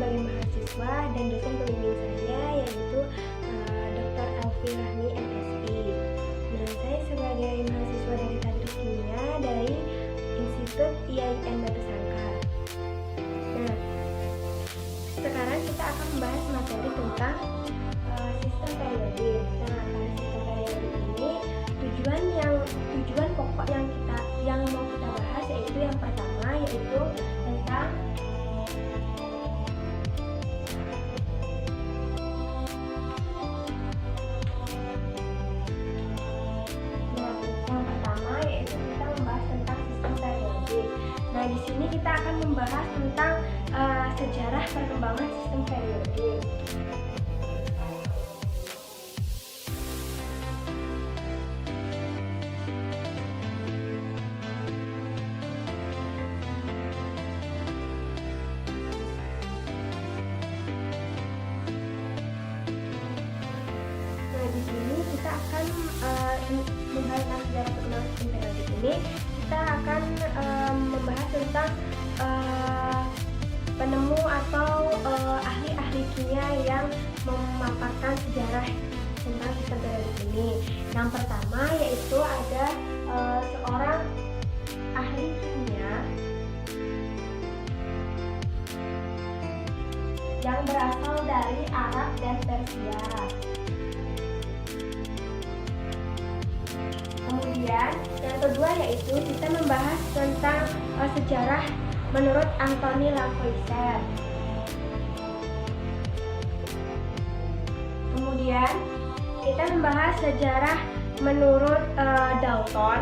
sebagai mahasiswa dan dosen pembimbing saya yaitu Dr. Elvi Rahmi MSI. Nah, saya sebagai mahasiswa dari Teknik Kimia dari Institut IAIN Batu Sangkar. Nah, sekarang kita akan membahas materi tentang sistem periodik. Nah, pada sistem periodik ini tujuan pokok yang mau kita bahas yaitu yang pertama yaitu tentang kita membahas tentang sistem periodik. Nah, di sini kita akan membahas tentang sejarah perkembangan sistem periodik. Di sini kita akan membahas sejarah perkembangan sistem periodik ini. Kita akan membahas tentang penemu atau ahli-ahli kimia yang memaparkan sejarah tentang sistem periodik ini. Yang pertama yaitu ada seorang ahli kimia yang berasal dari Arab dan Persia. Kemudian yang kedua yaitu kita membahas tentang sejarah menurut Anthony Lavoisier. Kemudian kita membahas sejarah menurut Dalton.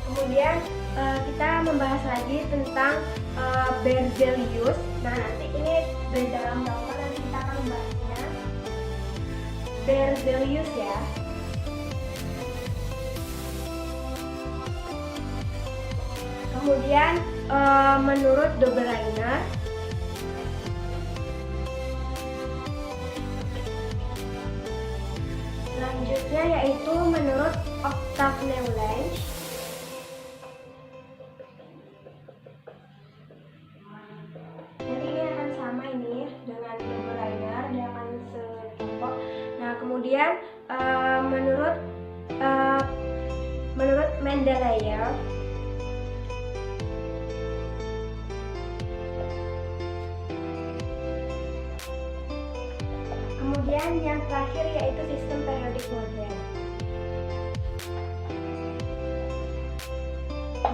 Kemudian kita membahas lagi tentang Berzelius. Nah, nanti ini di dalam Dalton nanti kita akan membahasnya. Berzelius ya. Kemudian menurut Dobereiner. Selanjutnya yaitu menurut Octave Neulench. Jadi ini akan sama ini dengan Dobereiner, dia akan sekelompok. Nah, kemudian menurut Mendeleev. Kemudian yang terakhir yaitu sistem periodik modern.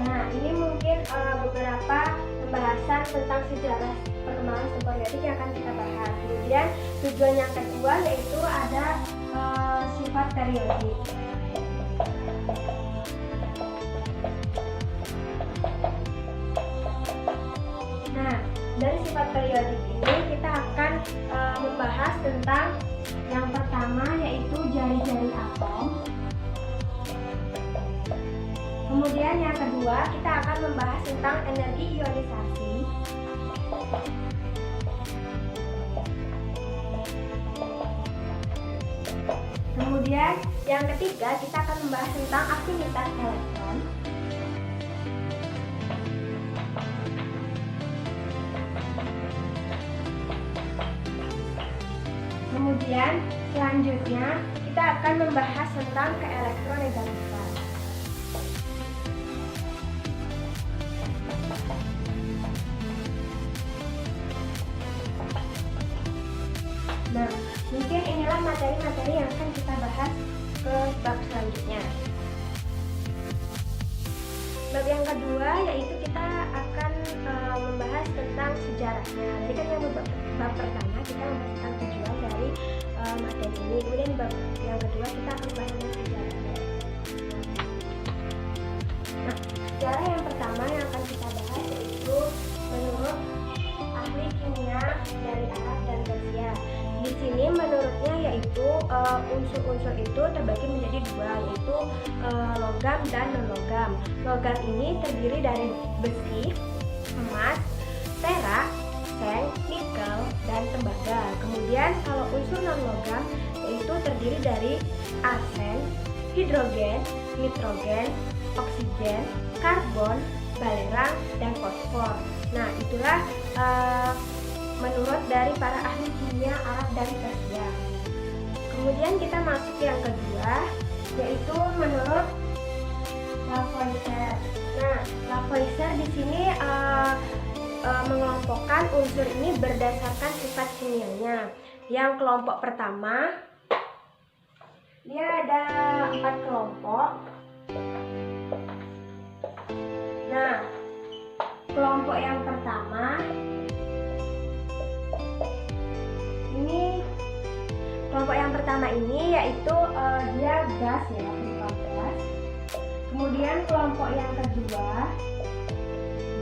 Nah, ini mungkin beberapa pembahasan tentang sejarah perkembangan sistem periodik yang akan kita bahas. Kemudian tujuan yang kedua yaitu ada sifat periodik. Nah, dari sifat periodik ini kita akan membahas tentang yang pertama yaitu jari-jari atom. Kemudian yang kedua kita akan membahas tentang energi ionisasi. Kemudian yang ketiga kita akan membahas tentang afinitas elektron. Kemudian selanjutnya kita akan membahas tentang keelektronegativan. Nah, mungkin inilah materi-materi yang akan kita bahas ke bab selanjutnya. Bab yang kedua yaitu kita akan membahas tentang sejarahnya. Jadi kan yang bab pertama kita membahas tentang tujuan dari materi ini. Kemudian bab yang kedua kita akan membahas tentang sejarahnya. Nah, sejarah yang pertama yang akan kita bahas yaitu menurut ahli kimia dari Arab dan Persia. Di sini menurutnya yaitu unsur-unsur itu terbagi menjadi dua, yaitu logam dan non-logam. Logam ini terdiri dari besi, emas, perak, seng, nikel, dan tembaga. Kemudian kalau unsur non-logam yaitu terdiri dari arsen, hidrogen, nitrogen, oksigen, karbon, balerang, dan fosfor. Nah, itulah menurut dari para ahli kimia Arab dan Persia. Kemudian kita masuk yang kedua, yaitu menurut Lavoisier. Nah, Lavoisier di sini mengelompokkan unsur ini berdasarkan sifat kimianya. Yang kelompok pertama, dia ada 4 kelompok. Nah, kelompok yang pertama ini yaitu dia gas ya, berupa gas. Kemudian kelompok yang kedua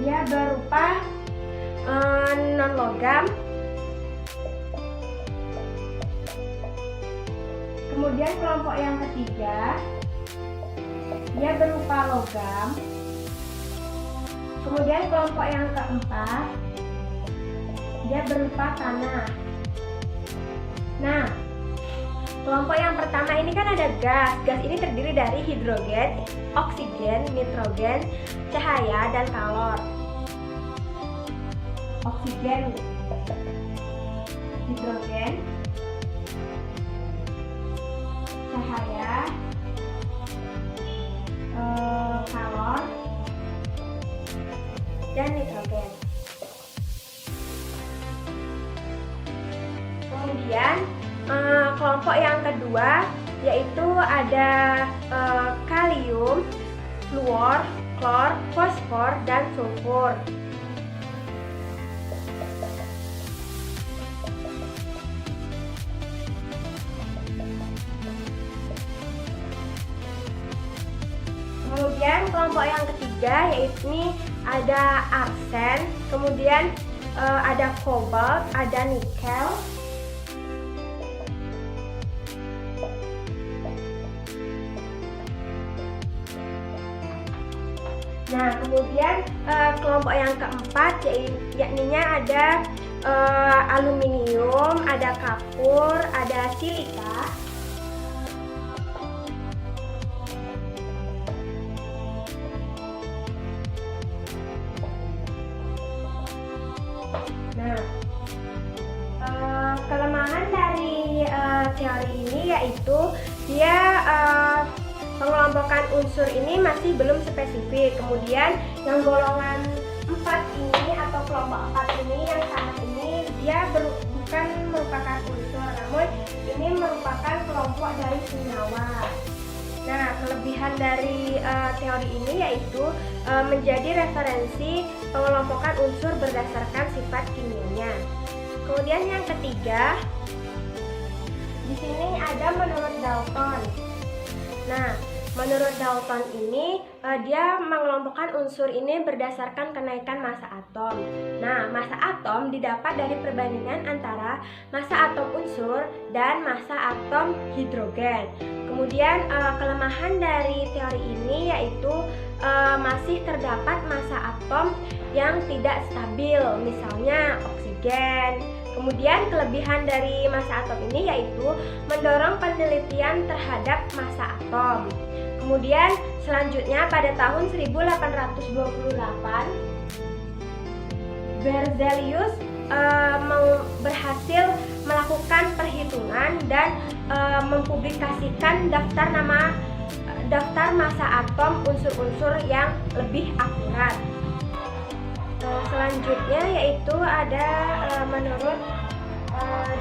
dia berupa non logam. Kemudian kelompok yang ketiga dia berupa logam. Kemudian kelompok yang keempat dia berupa tanah. Nah, kelompok yang pertama ini kan ada gas. Gas ini terdiri dari hidrogen, oksigen, nitrogen, cahaya, dan kalor. Oksigen, hidrogen, cahaya, kalor, dan nitrogen. Kemudian kelompok yang kedua yaitu ada kalium, fluor, klor, fosfor, dan sulfur. Kemudian kelompok yang ketiga yaitu ada arsen, kemudian ada kobalt, ada nikel. Nah, kemudian kelompok yang keempat yakninya ada aluminium, ada kapur, ada silika. Nah, kelemahan dari teori ini yaitu dia pengelompokan unsur ini masih belum spesifik. Kemudian yang golongan 4 ini atau kelompok 4 ini, yang tanah ini, dia bukan merupakan unsur, namun ini merupakan kelompok dari senyawa. Nah, kelebihan dari teori ini yaitu menjadi referensi pengelompokan unsur berdasarkan sifat kimianya. Kemudian yang ketiga, di sini ada menurut Dalton. Nah, menurut Dalton ini dia mengelompokkan unsur ini berdasarkan kenaikan massa atom. Nah, massa atom didapat dari perbandingan antara massa atom unsur dan massa atom hidrogen. Kemudian kelemahan dari teori ini yaitu masih terdapat massa atom yang tidak stabil, misalnya oksigen. Kemudian kelebihan dari massa atom ini yaitu mendorong penelitian terhadap massa atom. Kemudian selanjutnya pada tahun 1828 Berzelius berhasil melakukan perhitungan dan mempublikasikan daftar massa atom unsur-unsur yang lebih akurat. Selanjutnya yaitu ada menurut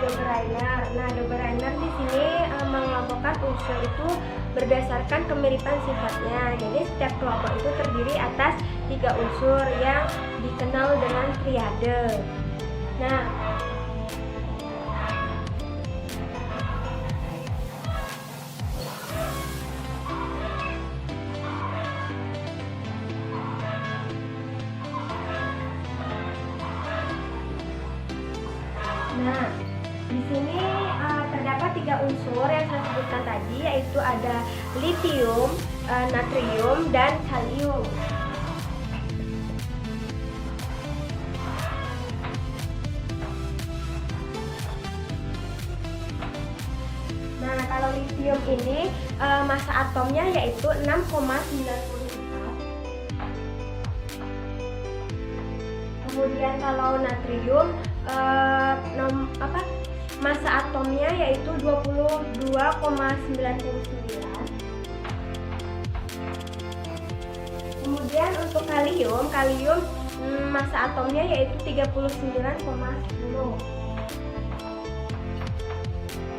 Dobereiner. Nah, Dobereiner di sini mengelompokkan unsur itu berdasarkan kemiripan sifatnya. Jadi setiap kelompok itu terdiri atas 3 unsur yang dikenal dengan triade. Nah, di sini terdapat 3 unsur yang saya sebutkan tadi, yaitu ada lithium, natrium, dan kalium. Nah, kalau lithium ini massa atomnya yaitu 6,94. Kemudian kalau natrium massa atomnya yaitu 22,99. Kemudian untuk kalium massa atomnya yaitu 39,10.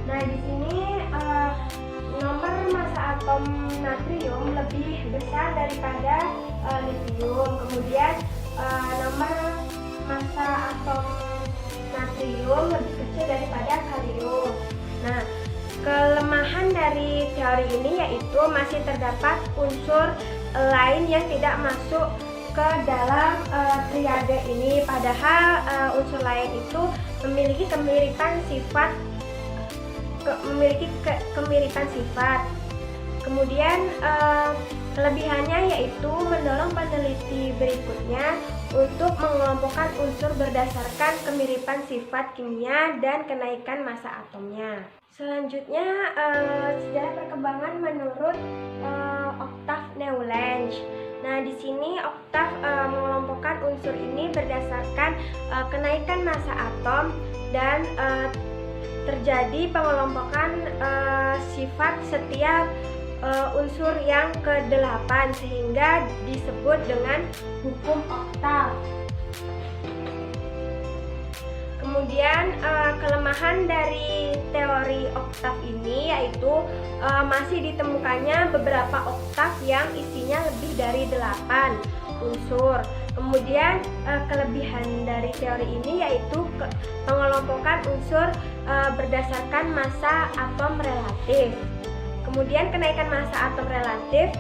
Nah, di sini nomor massa atom natrium lebih besar daripada litium. Kemudian nomor massa atom natrium lebih kecil daripada kalium. Nah, kelemahan dari teori ini yaitu masih terdapat unsur lain yang tidak masuk ke dalam triade ini. Padahal unsur lain itu memiliki kemiripan sifat. Kemudian kelebihannya yaitu mendorong peneliti berikutnya untuk mengelompokkan unsur berdasarkan kemiripan sifat kimia dan kenaikan massa atomnya. Selanjutnya sejarah perkembangan menurut Octave Newlange. Nah, di sini Octave mengelompokkan unsur ini berdasarkan kenaikan massa atom dan terjadi pengelompokan sifat setiap unsur yang ke-8 sehingga disebut dengan hukum Octave. Kemudian kelemahan dari teori Octave ini yaitu masih ditemukannya beberapa oktav yang isinya lebih dari 8 unsur. Kemudian kelebihan dari teori ini yaitu pengelompokan unsur berdasarkan massa atom relatif. Kemudian kenaikan massa atom relatif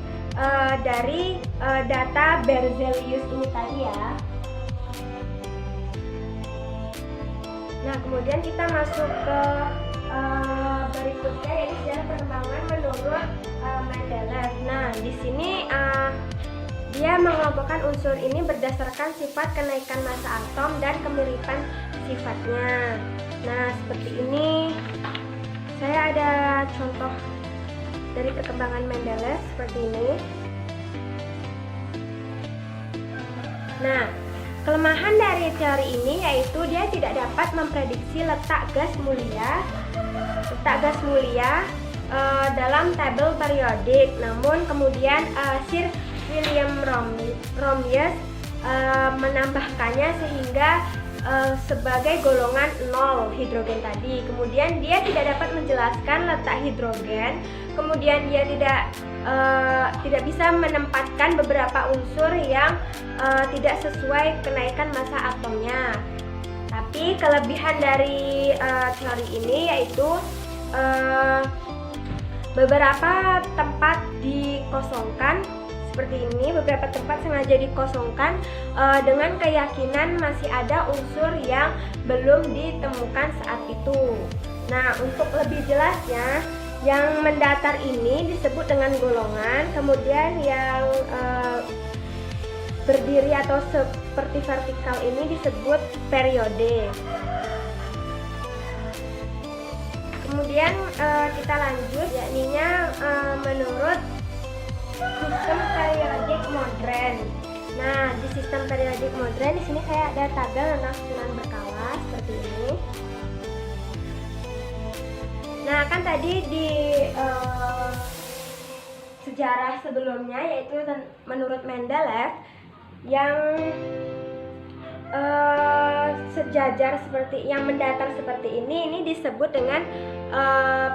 dari data Berzelius ini tadi ya. Nah, kemudian kita masuk ke berikutnya yaitu sejarah perkembangan menurut Mendeleev. Nah, di sini dia mengelompokkan unsur ini berdasarkan sifat kenaikan massa atom dan kemiripan sifatnya. Nah, seperti ini. Saya ada contoh dari perkembangan Mendeleev seperti ini. Nah, kelemahan dari teori ini yaitu dia tidak dapat memprediksi letak gas mulia dalam tabel periodik. Namun kemudian Sir William Romius menambahkannya sehingga sebagai golongan 0 hidrogen tadi. Kemudian dia tidak dapat menjelaskan letak hidrogen. Kemudian dia tidak bisa menempatkan beberapa unsur yang tidak sesuai kenaikan massa atomnya. Tapi kelebihan dari teori ini yaitu beberapa tempat dikosongkan seperti ini. Beberapa tempat sengaja dikosongkan dengan keyakinan masih ada unsur yang belum ditemukan saat itu. Nah, untuk lebih jelasnya, yang mendatar ini disebut dengan golongan, kemudian yang berdiri atau seperti vertikal ini disebut periode. Kemudian kita lanjut, yakninya menurut sistem periodik modern. Nah, di sistem periodik modern di sini saya ada tabel susunan berkala seperti ini. Nah, kan tadi di sejarah sebelumnya yaitu menurut Mendeleev yang sejajar seperti yang mendatar seperti ini disebut dengan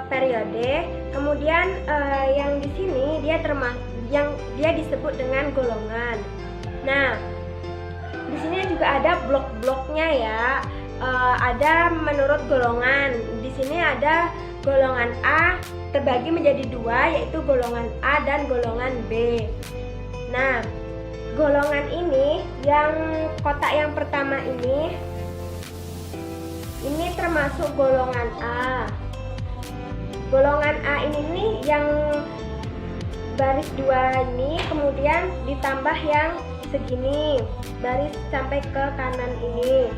periode. Kemudian yang di sini dia disebut dengan golongan. Nah, di sini juga ada blok-bloknya ya. Ada menurut golongan. Di sini ada golongan A terbagi menjadi 2 yaitu golongan A dan golongan B. Nah, golongan ini yang kotak yang pertama ini termasuk golongan A. Golongan A ini nih yang baris 2 ini kemudian ditambah yang segini baris sampai ke kanan ini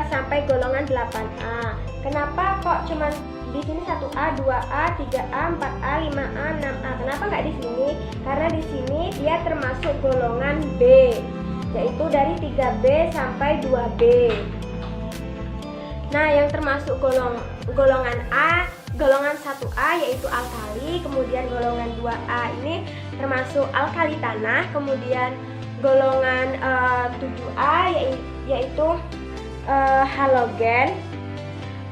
sampai golongan 8A. Kenapa kok cuman di sini 1A, 2A, 3A, 4A, 5A, 6A? Kenapa nggak di sini? Karena di sini dia termasuk golongan B. yaitu dari 3B sampai 2B. Nah, yang termasuk golongan A, golongan 1A yaitu alkali, kemudian golongan 2A ini termasuk alkali tanah, kemudian golongan 7A yaitu halogen,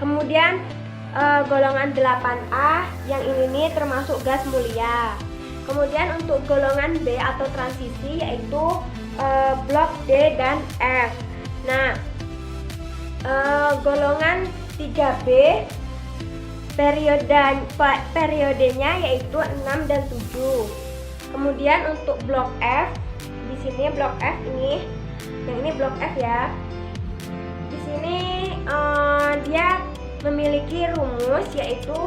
kemudian golongan 8A yang ini nih termasuk gas mulia. Kemudian untuk golongan B atau transisi yaitu blok D dan F. Nah, golongan 3B periodenya yaitu 6 dan 7. Kemudian untuk blok F, di sini blok F ini, yang ini blok F ya. Di sini dia memiliki rumus yaitu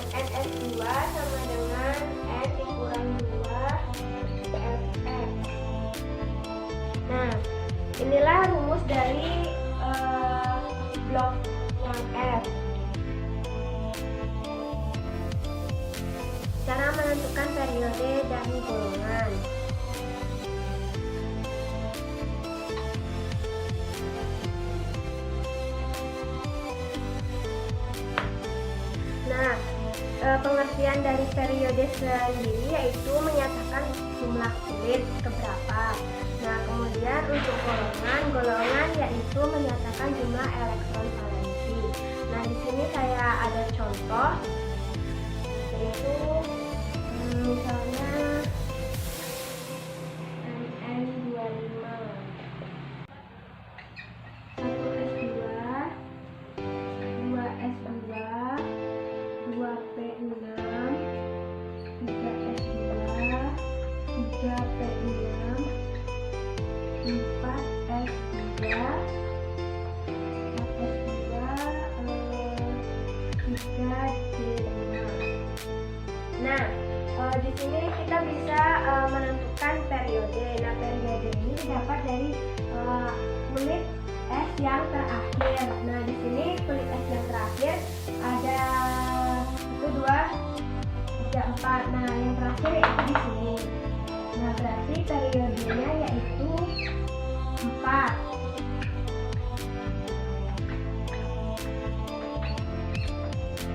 NS2 sama dengan N dikurang 2 FF. Nah, inilah rumus dari blok yang F. Cara menentukan periode dan golongan. Nah, pengertian dari periode sendiri yaitu menyatakan jumlah kulit keberapa. Nah, kemudian untuk golongan yaitu menyatakan jumlah elektron valensi. Nah, di sini saya ada contoh, yaitu misalnya NN25, 1S2, 2S2, 2P6, 3S2, 3P6, 4S2, 3D5. Nah, di sini kita bisa menentukan periode. Nah, periode ini dapat dari kulit es yang terakhir. Nah, di sini kulit es yang terakhir ada 1, 2, 3, 4. Nah, yang terakhir itu di sini. Nah, berarti periodenya yaitu 4.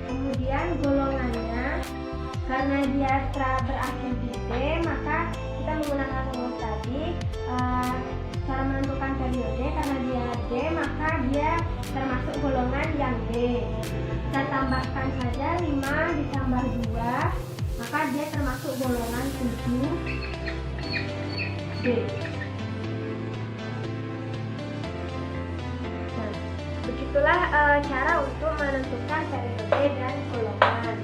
Kemudian golongannya, karena dia berakhir di D, maka kita menggunakan rumus tadi. Cara menentukan periode, karena dia D, maka dia termasuk golongan yang D. Kita tambahkan saja 5 ditambah 2, maka dia termasuk golongan 7D. Nah, begitulah cara untuk menentukan periode dan golongan.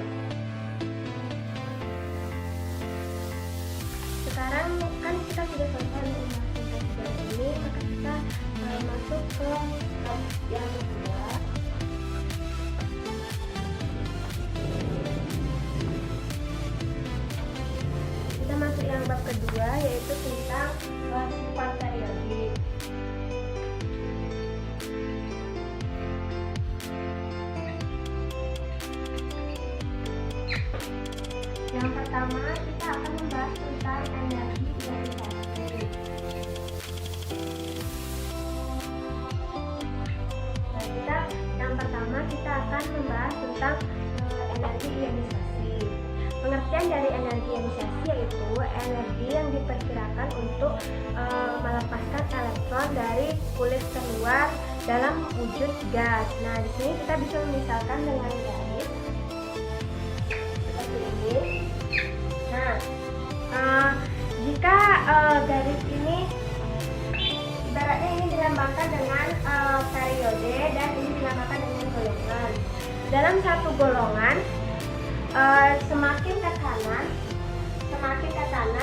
Sekarang kan kita sudah selesai dengan ini, maka kita masuk ke yang kedua. Kita masuk yang bab kedua, yaitu tentang sifat periodik. Yang pertama, kita akan membahas tentang energi ionisasi. Nah, yang pertama kita akan membahas tentang energi ionisasi. Pengertian dari energi ionisasi yaitu energi yang diperkirakan untuk melepaskan elektron dari kulit terluar dalam wujud gas. Nah, di sini kita bisa memisalkan dengan garis seperti ini. Nah, jika garis ini ibaratnya ini dilambangkan dengan periode dan ini dilambangkan dengan golongan. Dalam satu golongan, semakin ke kanan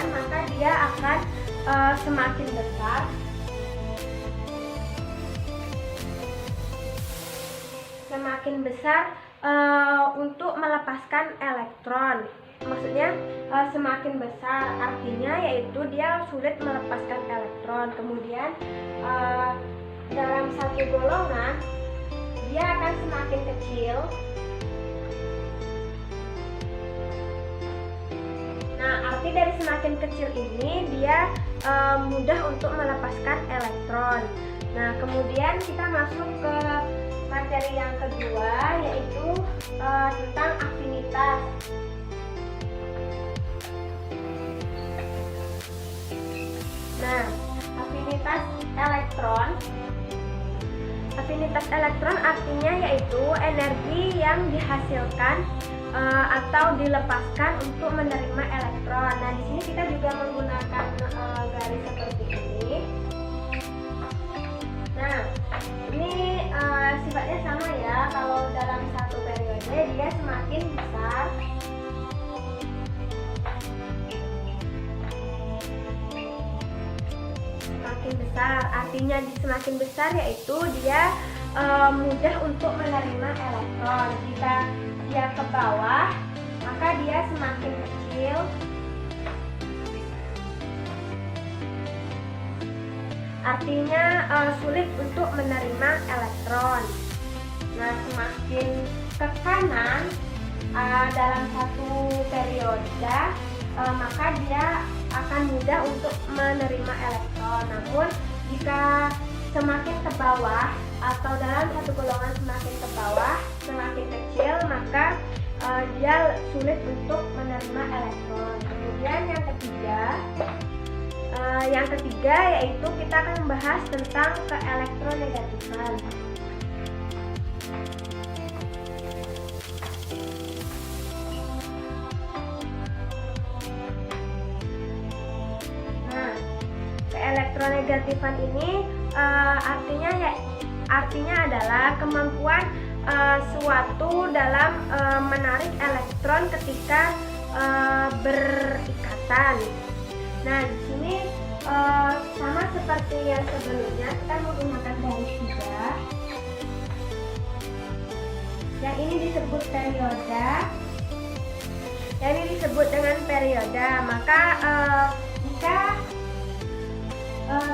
maka dia akan semakin besar. Semakin besar untuk melepaskan elektron. Maksudnya semakin besar artinya yaitu dia sulit melepaskan elektron. Kemudian dalam satu golongan dia akan semakin kecil. Nah, semakin kecil ini dia mudah untuk melepaskan elektron. Nah, kemudian kita masuk ke materi yang kedua, yaitu tentang afinitas. Nah, afinitas elektron. Afinitas elektron artinya yaitu energi yang dihasilkan atau dilepaskan untuk menerima elektron. Nah, di sini kita juga menggunakan garis seperti ini. Nah, ini sifatnya sama ya. Kalau dalam satu periode dia semakin besar, artinya semakin besar yaitu dia mudah untuk menerima elektron. Jika dia ke bawah, maka dia semakin kecil. Artinya sulit untuk menerima elektron. Nah, semakin ke kanan dalam satu periode, maka dia akan mudah untuk menerima elektron. Namun jika semakin ke bawah atau dalam satu golongan semakin ke bawah, semakin kecil, maka dia sulit untuk menerima elektron. Kemudian yang ketiga yaitu kita akan membahas tentang keelektronegatifan. Nah, keelektronegatifan ini artinya adalah kemampuan suatu dalam menarik elektron ketika berikatan. Nah, di sini sama seperti yang sebelumnya, kita menggunakan garis juga. Yang ini disebut periode. Yang ini disebut dengan periode. Maka jika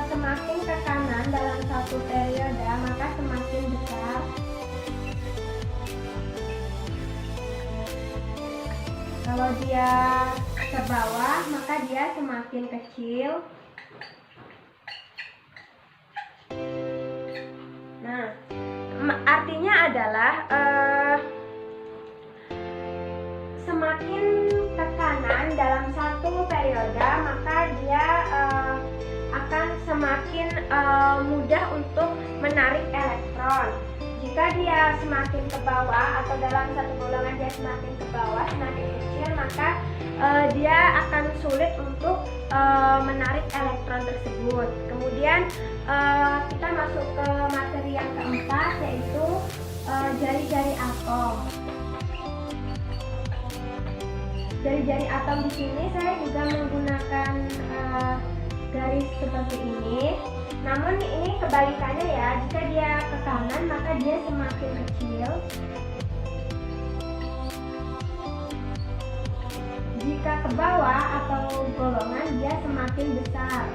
semakin ke kanan dalam satu periode, maka semakin besar. Kalau dia ke bawah, maka dia semakin kecil. Nah, artinya adalah semakin ke kanan dalam satu periode, maka dia akan semakin mudah untuk menarik elektron. Jika dia semakin ke bawah atau dalam satu golongan dia semakin ke bawah, semakin kecil, maka dia akan sulit untuk menarik elektron tersebut. Kemudian kita masuk ke materi yang keempat, yaitu jari-jari atom. Jari-jari atom di sini saya juga menggunakan garis seperti ini. Namun ini kebalikannya ya, jika dia ke kanan maka dia semakin kecil. Jika ke bawah atau golongan dia semakin besar.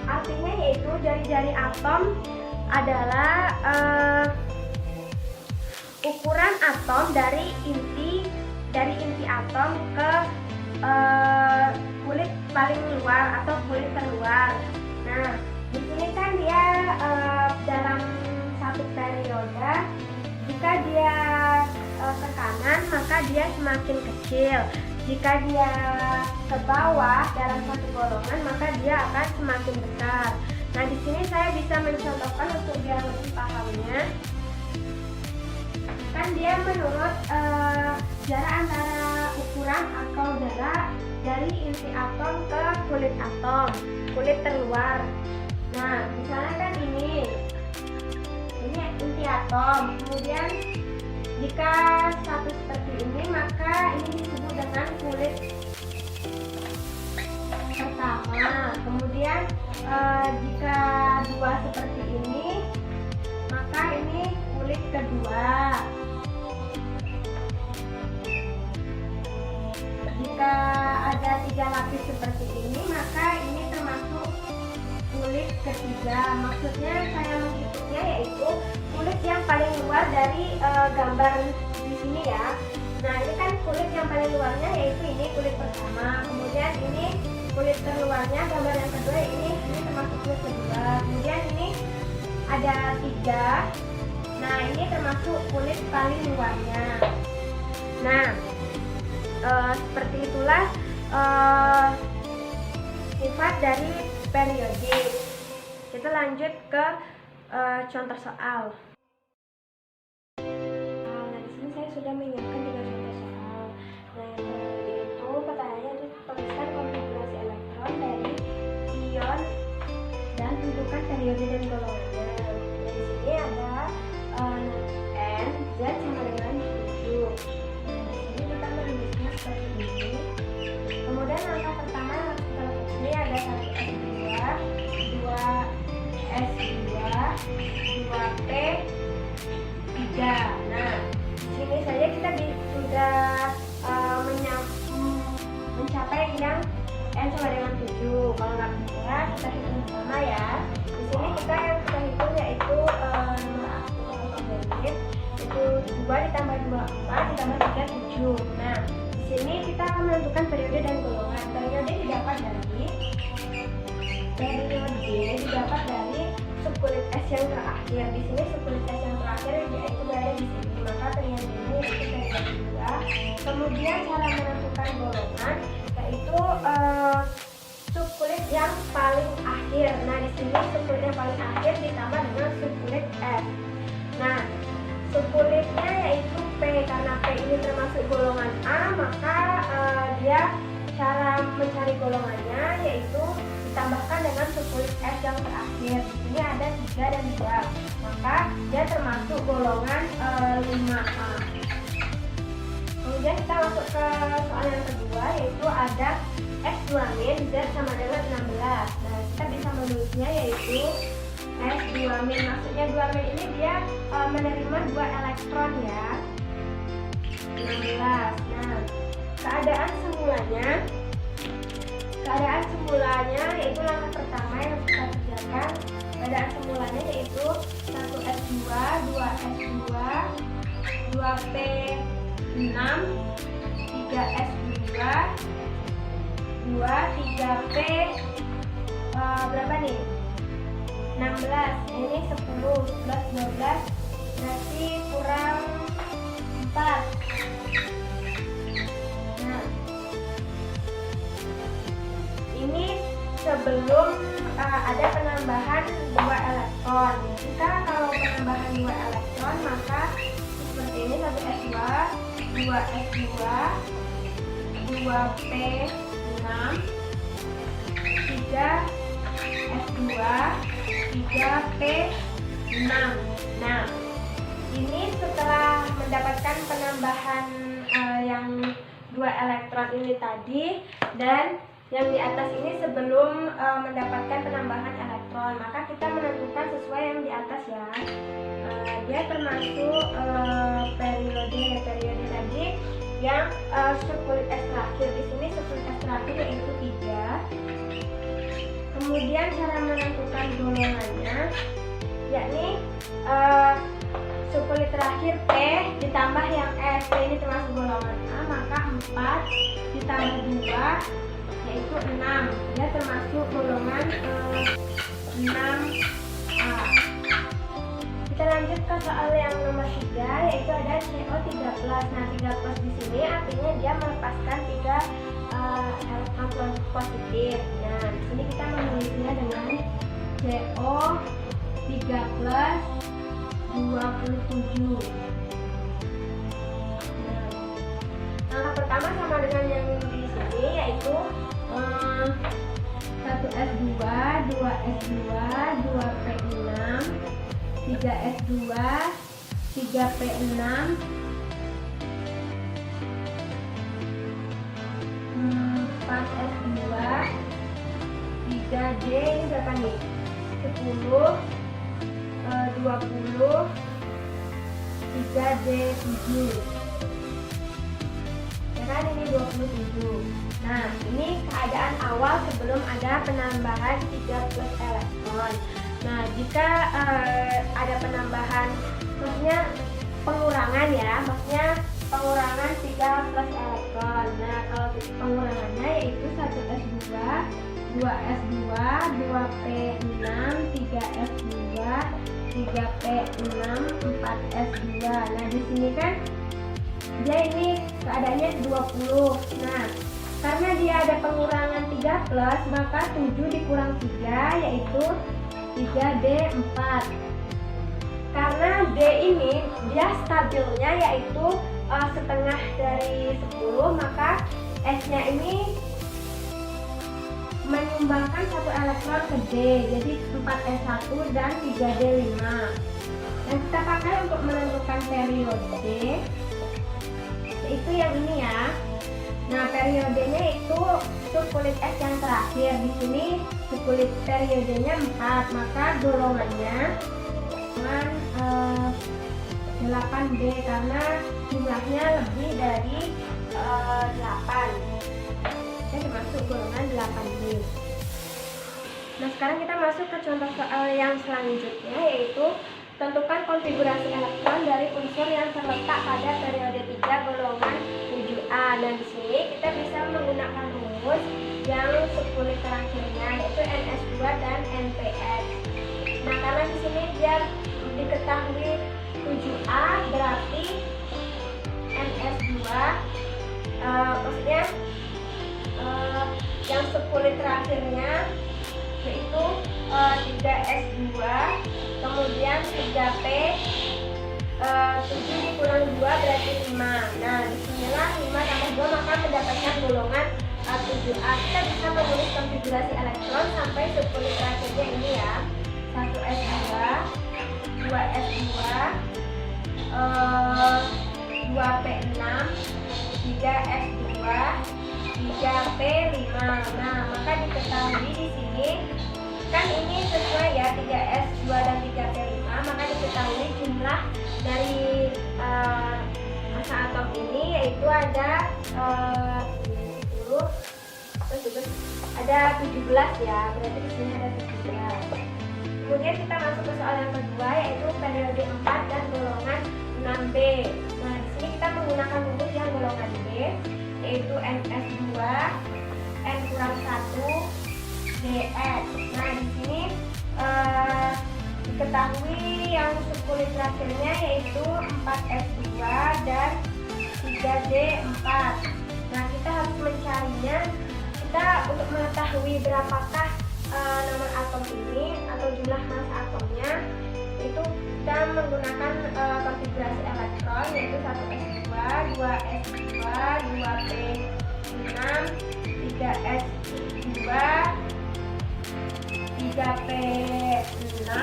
Artinya yaitu jari-jari atom adalah ukuran atom dari inti atom ke kulit paling luar atau kulit terluar. Nah, di sini kan dia dalam satu periode, jika dia ke kanan maka dia semakin kecil. Jika dia ke bawah dalam satu golongan maka dia akan semakin besar. Nah, di sini saya bisa mencontohkan untuk biar lebih pahamnya. Kan dia menurut jarak antara ukuran atau jarak dari inti atom ke kulit atom, kulit terluar. Nah, misalnya kan ini inti atom. Kemudian jika satu seperti ini, maka ini disebut dengan kulit pertama. Kemudian jika dua seperti ini, maka ini kulit kedua. Jika ada 3 lapis seperti ini, maka ini termasuk kulit ketiga. Maksudnya saya menghitungnya yaitu kulit yang paling luar dari gambar di sini ya. Nah, ini kan kulit yang paling luarnya, yaitu ini kulit pertama. Kemudian ini kulit terluarnya, gambar yang kedua ini termasuk kulit kedua. Kemudian ini ada 3. Nah, ini termasuk kulit paling luarnya. Nah, seperti itulah sifat dari periodik. Kita lanjut ke contoh soal. Nah, di sini saya sudah menyiapkan 3 contoh soal. Nah, yang pertama itu pertanyaannya itu tuliskan konfigurasi elektron dari ion dan tentukan periode dan golongannya. Nah, di sini ada N, Z sama dengan 7. Nah, di sini kita menulisnya seperti ini. Kemudian langkah pertama yang harus kita lakukan ini ada 1S2, 2S2, 2P3. Nah, di sini saja kita sudah mencapai yang N sama dengan 7. Kalau nggak bisa, kita hitung sama ya. Di sini kita hitung yaitu nomor aktif itu 2 ditambah 2, 4 ditambah 3, 7. Nah, di sini kita akan menentukan periode dan golongan. Periode didapat dari subkulit S yang terakhir. Di sini subkulit S yang terakhir yaitu berada di sini. Maka periodenya yaitu periode 2. Kemudian cara menentukan golongan yaitu subkulit yang paling akhir. Nah, di sini subkulit yang paling akhir ditambah dengan subkulit S. Nah, subkulitnya yaitu P. Karena P ini termasuk golongan A, maka dia cara mencari golongannya yaitu ditambahkan dengan subkulit S yang terakhir. Di sini ada 3 dan 2, maka dia termasuk golongan 5A. Kemudian kita masuk ke soal yang kedua, yaitu ada S2- Z sama dengan 16. Nah, kita bisa menulisnya yaitu S2-. Maksudnya 2- ini dia menerima 2 elektron ya. 16. Nah, keadaan semulanya yaitu langkah pertama yang harus kita kerjakan. Keadaan semulanya yaitu 1S2, 2S2, 2P6, 3S2, 2, 3P berapa nih? 16. Ini 10 plus 12 berarti kurang 4. Nah, ini sebelum ada penambahan 2 elektron. Jika kalau penambahan 2 elektron, maka seperti ini 1S2, 2S2, 2P6, 3S2, 3P6. Nah, ini setelah mendapatkan penambahan yang 2 elektron ini tadi, dan yang di atas ini sebelum mendapatkan penambahan elektron, maka kita menentukan sesuai yang di atas ya. Dia termasuk periode tadi yang subkulit S terakhir. Di sini subkulit S terakhir yaitu 3. Kemudian cara menentukan golongannya yakni subkulit terakhir P ditambah yang S. P ini termasuk golongan A, maka 4 ditambah 2 yaitu 6. Dia termasuk golongan 6A. Kita lanjut ke soal yang nomor 3, yaitu ada CO3+. Nah, 3+ di sini artinya dia melepaskan 3 elektron positif. Nah, di sini kita menulisnya dengan CO3+, 27. Nah, langkah pertama sama dengan yang di sini, yaitu 1S2, 2S2, 2P6, 3S2, 3P6, 4S2, 3D, ini berapa nih? 10, 20, 3D7. Ya kan, ini 27. Nah, ini keadaan awal sebelum ada penambahan 3+ elektron. Nah, jika ada penambahan, maksudnya pengurangan ya, maksudnya pengurangan 3 plus elektron. Nah, kalau pengurangannya yaitu 1s2, 2s2, 2p6, 3s2, 3p6, 4s2. Nah, di sini kan dia ini keadaannya 20. Nah, karena dia ada pengurangan 3 plus, maka 7 dikurang 3 yaitu 3D4. Karena D ini dia stabilnya yaitu setengah dari 10, maka S-nya ini menyumbangkan 1 elektron ke D, jadi 4s1 dan 3D5. Dan kita pakai untuk menentukan periode, itu yang ini ya. Nah, periodenya itu subkulit S yang terakhir. Di sini subkulit periodenya 4, maka golongannya dengan 8B karena jumlahnya lebih dari 8. Jadi masuk golongan 8B. Nah, sekarang kita masuk ke contoh soal yang selanjutnya, yaitu tentukan konfigurasi elektron dari unsur yang terletak pada periode 3 golongan 7A. Nah, di sini kita bisa menggunakan rumus yang subkulit terakhirnya yaitu NS2 dan NPS. Nah, karena di sini dia diketahui 7A, berarti NS2 maksudnya yang subkulit terakhirnya yaitu 3S2, kemudian 3P 7 dikurang 2 berarti 5. Nah, disinilah 5 tambah 2 maka mendapatkan golongan 7A. Kita bisa menulis konfigurasi elektron sampai subkulit terakhirnya ini ya. 1S2, 2S2, 2P6, 3S2, 3P5. Nah, maka diketahui di sini kan ini sesuai ya 3S2 dan 3P5, maka diketahui jumlah dari massa atom ini yaitu ada 10, ada 17 ya, berarti di sini ada 17. Kemudian kita masuk ke soal yang kedua yaitu periode 4 dan golongan 6B. Nah, di sini kita menggunakan rumus yang golongan B yaitu NS2, N kurang 1, DS. Nah, di sini diketahui yang subkulit terakhirnya yaitu 4S2 dan 3D4. Nah, kita harus mencarinya. Kita untuk mengetahui berapakah nomor atom ini atau jumlah massa atomnya, itu kita menggunakan konfigurasi elektron yaitu 1S2, 2S2, 2P6, 3S2, 3P6,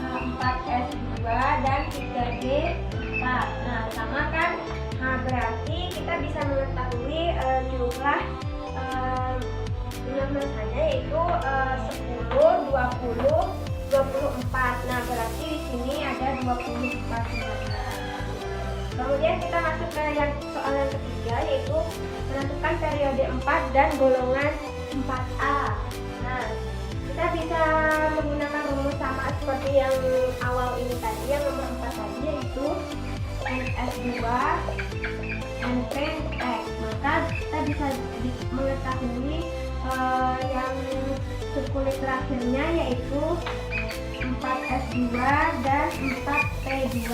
4S2 dan 3D4. Nah, sama kan? Nah, berarti kita bisa mengetahui jumlah massanya yaitu 10, 20, 24. Nah, berarti di sini ada 24. Kemudian kita masuk ke soal yang ketiga yaitu menentukan periode 4 dan golongan 4A. Nah, kita bisa menggunakan rumus sama seperti yang awal ini tadi, yang nomor 4 tadi yaitu NS2, NPX. Maka kita bisa mengetahui yang subkulit terakhirnya yaitu 4S2 dan 4P2.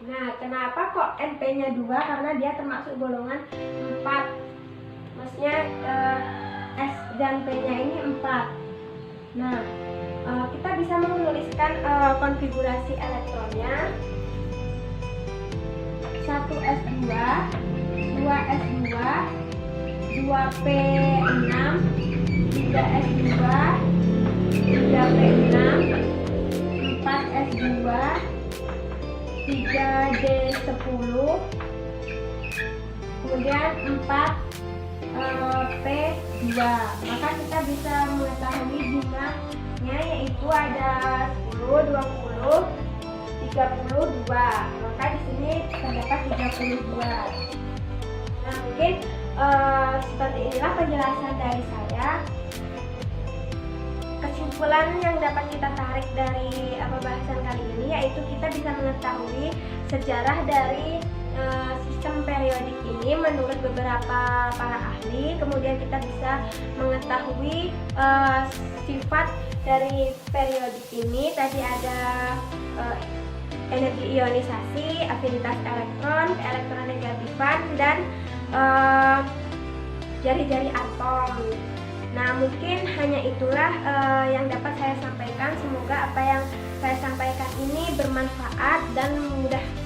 Nah, kenapa kok NP-nya 2? Karena dia termasuk golongan 4. Maksudnya S dan P-nya ini 4. Nah, kita bisa menuliskan konfigurasi elektronnya. 1S2, 2S2, 2P6, 3S2, 3P6, 4S2, 3D10, kemudian 4P2. Maka kita bisa mengetahui jumlahnya yaitu ada 10, 20, 32. Maka di sini terdapat 32. Nah, mungkin seperti inilah penjelasan dari saya. Kesimpulan yang dapat kita tarik dari pembahasan kali ini yaitu yaitu kita bisa mengetahui sejarah dari sistem periodik ini menurut beberapa para ahli. Kemudian kita bisa mengetahui sifat dari periodik ini. Tadi ada energi ionisasi, afinitas elektron, keelektronegatifan, dan jari-jari atom. Nah, mungkin hanya itulah yang dapat saya sampaikan. Semoga apa yang saya sampaikan ini bermanfaat dan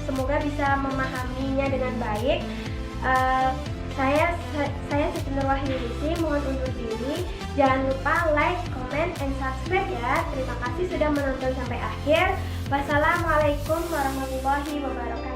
semoga bisa memahaminya dengan baik. Saya Siti Nurwahyunisi mohon undur diri. Jangan lupa like, comment, and subscribe ya. Terima kasih sudah menonton sampai akhir. Wassalamualaikum warahmatullahi wabarakatuh.